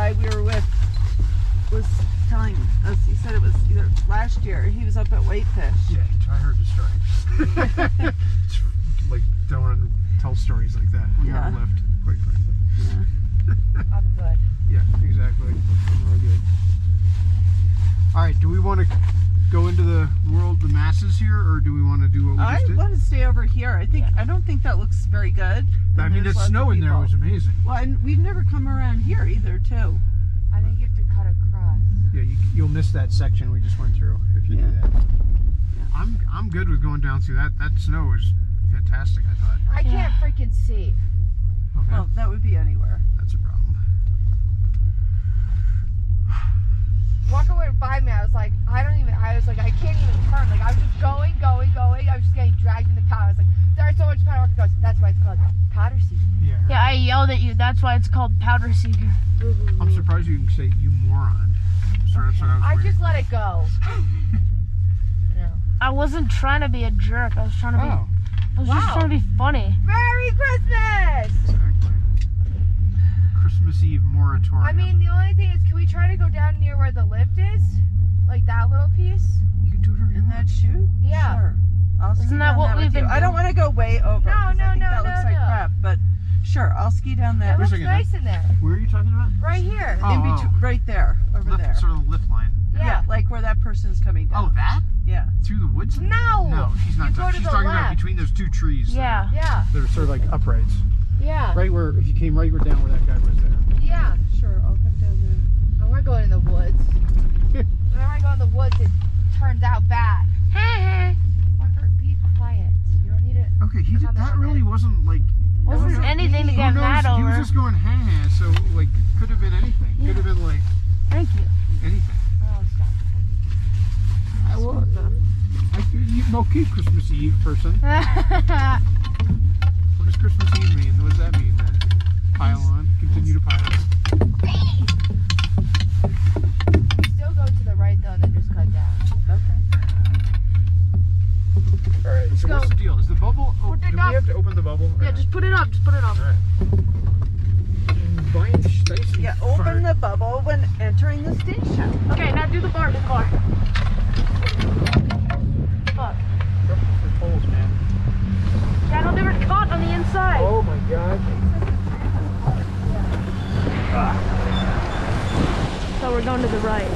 guy we were with was telling us, he said it was either last year, he was up at Whitefish. Yeah, I heard the story. Like, don't want to tell stories like that. We got left, quite frankly. Yeah. I'm good. Yeah, exactly. I'm real good. All right, do we want to go into the masses here, or do we want to do what we just did? I want to stay over here. I don't think that looks very good. I mean, the snow in there was amazing. Well, and we've never come around here either, too. I think you have to cut across. Yeah, you'll miss that section we just went through if you do that. Yeah. I'm good with going down through that. That snow is fantastic, I thought. I can't freaking see. Okay. Well, that would be anywhere. That's a problem. Walking away by me, I was like, I can't even turn. Like, I was just going. I was just getting dragged into powder. I was like, there's so much powder. He goes, that's why it's called powder season. Yeah. Yeah, I yelled at you. That's why it's called powder seeker. I'm surprised you can say you moron. So that's what I just let it go. No. I wasn't trying to be a jerk. I was trying to be. Oh. I was just trying to be funny. Merry Christmas! Exactly. Christmas Eve moratorium. I mean, the only thing is, can we try to go down near where the lift is? Like that little piece? You can do whatever you In want. that chute? Yeah. Sure. I'll ski Isn't that down what with we've been you. I don't doing? want to go way over. No, 'cause I think that looks like no. crap, but sure, I'll ski down that. It looks Wait a second, nice in there. Where are you talking about? Right here. Oh, In between, right there, over lift, there. sort of the lift line. Yeah. Like where that person's coming down. Oh, that? Yeah. Through the woods? No. No, she's not You go talking. to She's the talking about left. between those two trees. Yeah. Yeah. That are sort of like uprights. Yeah. Right where, if you came right down where that guy was there. Yeah. Sure, I'll come down there. I want to go in the woods. When I go in the woods, it turns out bad. Walker, be quiet. You don't need it. Okay, he did, that Comment on really it. wasn't like... Wasn't anything to Who get knows? mad He was over. just going ha-ha, so like, could have been anything. Yeah. Could have been like, Thank you. anything. Oh, stop. Okay, Christmas Eve person. What does Christmas Eve mean? What does that mean then? Pile on? Continue to pile on? Still go to the right though, and then just cut down. Okay. Alright, so what's the deal? Is the bubble... Oh, Put it do we up. have to open the bubble? Yeah, just put it up. Just put it up. Alright. Yeah, open the bubble when entering the station. Okay, now do the bar. Do the bar. Fuck. For poles, man. Yeah, no, they were caught on the inside. Oh my god. So we're going to the right.